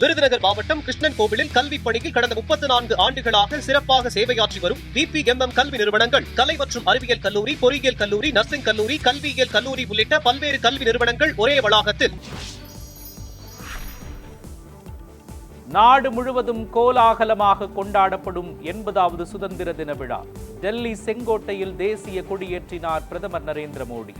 விருதுநகர் மாவட்டம் கிருஷ்ணன் கோவிலில் கல்வி பணியில் கடந்த 34 ஆண்டுகளாக சிறப்பாக சேவையாற்றி வரும் VPMM கல்வி நிறுவனங்கள், கலை மற்றும் அறிவியல் கல்லூரி, பொறியியல் கல்லூரி, நர்சிங் கல்லூரி, கல்வியியல் கல்லூரி உள்ளிட்ட பல்வேறு கல்வி நிறுவனங்கள் ஒரே வளாகத்தில். நாடு முழுவதும் கோலாகலமாக கொண்டாடப்படும் 80வது சுதந்திர தின விழா. டெல்லி செங்கோட்டையில் தேசிய கொடியேற்றினார் பிரதமர் நரேந்திர மோடி.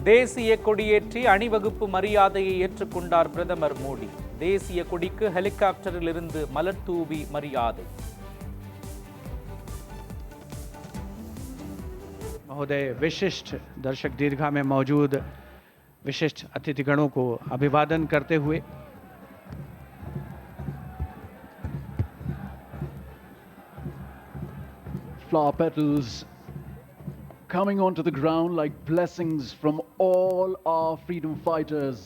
தேசிய கொடியேற்றி அணிவகுப்பு மரியாதையை ஏற்றுக்கொண்டார் பிரதமர் மோடி. தேசிய கொடிக்கு ஹெலிகாப்டரில் இருந்து மலர் தூவி மரியாதை. महोदय, विशिष्ट दर्शक दीर्घा में मौजूद विशिष्ट अतिथिगणों को अभिवादन करते हुए flower petals coming onto the ground like blessings from all our freedom fighters.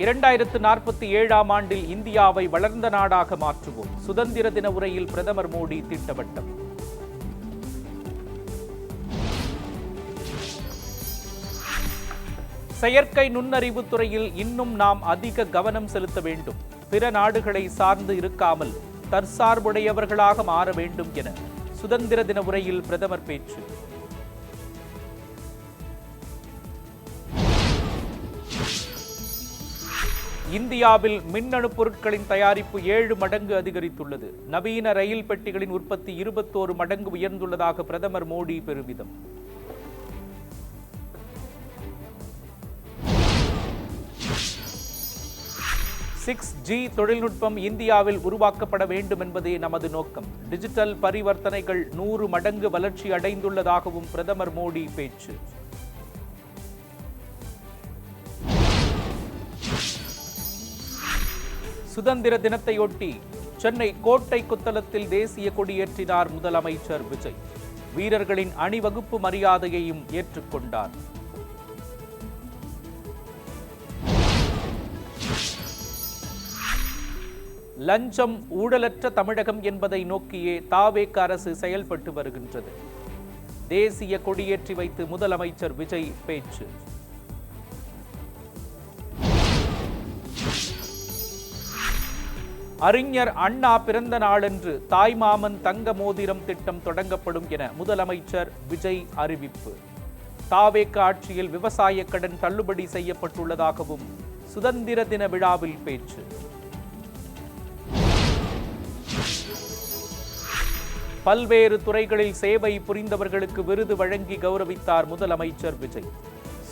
2047ஆம் ஆண்டில் இந்தியாவை வளர்ந்த நாடாக மாற்றுவோம். சுதந்திர தின உரையில் பிரதமர் மோடி திட்டவட்டம். செயற்கை நுண்ணறிவு துறையில் இன்னும் நாம் அதிக கவனம் செலுத்த வேண்டும். பிற நாடுகளை சார்ந்து இருக்காமல் தற்சார்புடையவர்களாக மாற வேண்டும் என சுதந்திர தின உரையில் பிரதமர் பேச்சு. இந்தியாவில் மின்னணு பொருட்களின் தயாரிப்பு 7 மடங்கு அதிகரித்துள்ளது. நவீன ரயில் பெட்டிகளின் உற்பத்தி 21 மடங்கு உயர்ந்துள்ளதாக பிரதமர் மோடி பெருமிதம். ஜி தொழில்நுட்பம் இந்தியாவில் உருவாக்கப்பட வேண்டும் என்பதே நமது நோக்கம். டிஜிட்டல் பரிவர்த்தனைகள் 100 மடங்கு வளர்ச்சி அடைந்துள்ளதாகவும் பிரதமர் மோடி பேச்சு. சுதந்திர தினத்தையொட்டி சென்னை கோட்டை கொத்தளத்தில் தேசிய கொடியேற்றினார் முதலமைச்சர் விஜய். வீரர்களின் அணிவகுப்பு மரியாதையையும் ஏற்றுக்கொண்டார். லஞ்சம் ஊழலற்ற தமிழகம் என்பதை நோக்கியே தாவேக அரசு செயல்பட்டு வருகின்றது. தேசிய கொடியேற்றி வைத்து முதலமைச்சர் விஜய் பேச்சு. அறிஞர் அண்ணா பிறந்த நாளன்று தாய்மாமன் தங்க மோதிரம் திட்டம் தொடங்கப்படும் என முதலமைச்சர் விஜய் அறிவிப்பு. தாவேக ஆட்சியில் விவசாய கடன் தள்ளுபடி செய்யப்பட்டுள்ளதாகவும் சுதந்திர தின விழாவில் பேச்சு. பல்வேறு துறைகளில் சேவை புரிந்தவர்களுக்கு விருது வழங்கி கௌரவித்தார் முதலமைச்சர் விஜய்.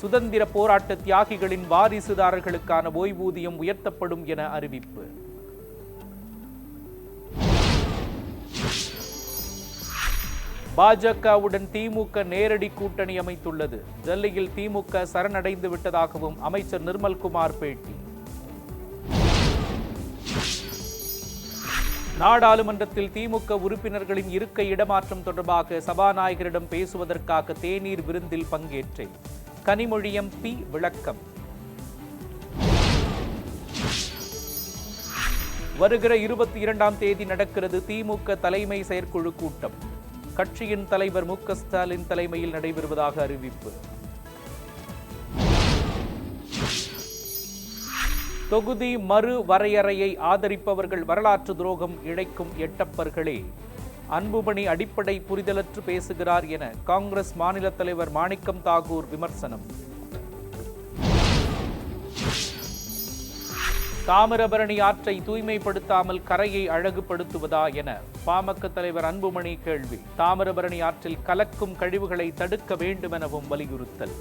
சுதந்திர போராட்ட தியாகிகளின் வாரிசுதாரர்களுக்கான ஓய்வூதியம் உயர்த்தப்படும் என அறிவிப்பு. பாஜகவுடன் திமுக நேரடி கூட்டணி அமைத்துள்ளது. டெல்லியில் திமுக சரணடைந்து விட்டதாகவும் அமைச்சர் நிர்மல்குமார் பேட்டி. நாடாளுமன்றத்தில் திமுக உறுப்பினர்களின் இருக்கை இடமாற்றம் தொடர்பாக சபாநாயகரிடம் பேசுவதற்காக தேநீர் விருந்தில் பங்கேற்றேன். கனிமொழி MP விளக்கம். வருகிற 22ஆம் தேதி நடக்கிறது திமுக தலைமை செயற்குழு கூட்டம். கட்சியின் தலைவர் மு.க. ஸ்டாலின் தலைமையில் நடைபெறுவதாக அறிவிப்பு. தொகுதி மறு வரையறையை ஆதரிப்பவர்கள் வரலாற்று துரோகம் இழைக்கும் எட்டப்பர்களே. அன்புமணி அடிப்படை புரிதலற்று பேசுகிறார் என காங்கிரஸ் மாநில தலைவர் மாணிக்கம் தாகூர் விமர்சனம். தாமிரபரணி ஆற்றை தூய்மைப்படுத்தாமல் கரையை அழகுபடுத்துவதா என பாமக தலைவர் அன்புமணி கேள்வி. தாமிரபரணி ஆற்றில் கலக்கும் கழிவுகளை தடுக்க வேண்டும் எனவும் வலியுறுத்தல்.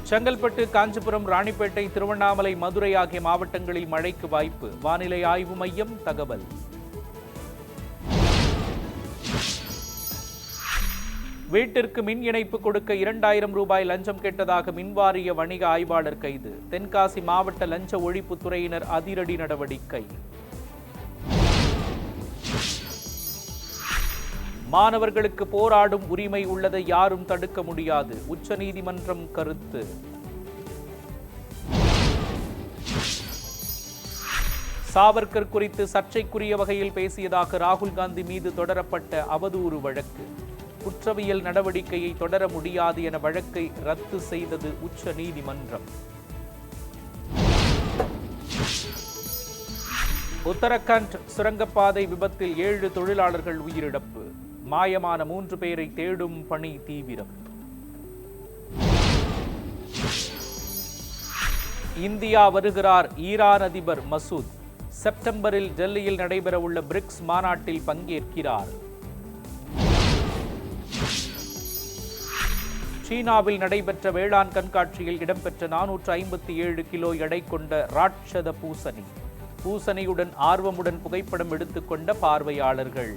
செங்கல்பட்டு, காஞ்சிபுரம், ராணிப்பேட்டை, திருவண்ணாமலை, மதுரை ஆகிய மாவட்டங்களில் மழைக்கு வாய்ப்பு. வானிலை ஆய்வு மையம் தகவல். வீட்டிற்கு மின் இணைப்பு கொடுக்க 2000 ரூபாய் லஞ்சம் கேட்டதாக மின்வாரிய வணிக ஆய்வாளர் கைது. தென்காசி மாவட்ட லஞ்ச ஒழிப்புத் துறையினர் அதிரடி நடவடிக்கை. மாணவர்களுக்கு போராடும் உரிமை உள்ளதை யாரும் தடுக்க முடியாது. உச்சநீதிமன்றம் கருத்து. சாவர்கர் குறித்து சர்ச்சைக்குரிய வகையில் பேசியதாக ராகுல் காந்தி மீது தொடரப்பட்ட அவதூறு வழக்கு. குற்றவியல் நடவடிக்கையை தொடர முடியாது என வழக்கை ரத்து செய்தது உச்சநீதிமன்றம். உத்தரகாண்ட் சுரங்கப்பாதை விபத்தில் 7 தொழிலாளர்கள் உயிரிழப்பு. மாயமான 3 பேரை தேடும் பணி தீவிரம். இந்தியா வருகிறார் ஈரான் அதிபர் மசூத். செப்டம்பரில் டெல்லியில் நடைபெறவுள்ள பிரிக்ஸ் மாநாட்டில் பங்கேற்கிறார். சீனாவில் நடைபெற்ற வேளாண் கண்காட்சியில் இடம்பெற்ற 457 கிலோ எடை கொண்ட ராட்சத பூசணி. பூசணியுடன் ஆர்வமுடன் புகைப்படம் எடுத்துக்கொண்ட பார்வையாளர்கள்.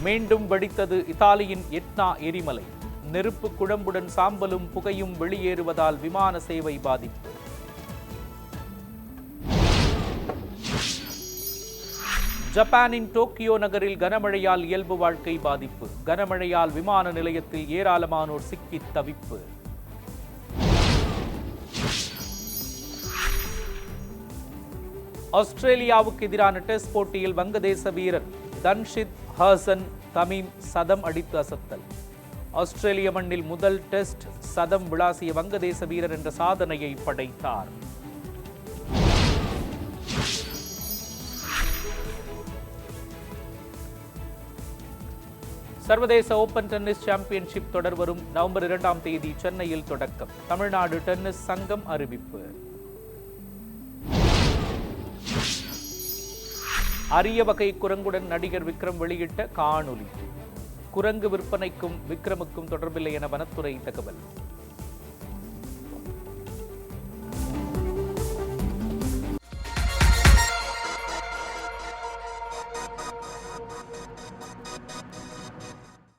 மீண்டும் வெடித்தது இத்தாலியின் எட்னா எரிமலை. நெருப்பு குழம்புடன் சாம்பலும் புகையும் வெளியேறுவதால் விமான சேவை பாதிப்பு. ஜப்பானின் டோக்கியோ நகரில் கனமழையால் இயல்பு வாழ்க்கை பாதிப்பு. கனமழையால் விமான நிலையத்தில் ஏராளமானோர் சிக்கி தவிப்பு. ஆஸ்திரேலியாவுக்கு எதிரான டெஸ்ட் போட்டியில் வங்கதேச வீரர் தன்ஷித் ஹசன் தமீம் சதம் அடித்து அசத்தல். ஆஸ்திரேலிய மண்ணில் முதல் டெஸ்ட் சதம் விளாசிய வங்கதேச வீரர் என்ற சாதனையை படைத்தார். சர்வதேச ஓபன் டென்னிஸ் சாம்பியன்ஷிப் தொடர் வரும் நவம்பர் 2ஆம் தேதி சென்னையில் தொடக்கம். தமிழ்நாடு டென்னிஸ் சங்கம் அறிவிப்பு. அரிய வகை குரங்குடன் நடிகர் விக்ரம் வெளியிட்ட காணொலி. குரங்கு விற்பனைக்கும் விக்ரமுக்கும் தொடர்பில்லை என வனத்துறை தகவல்.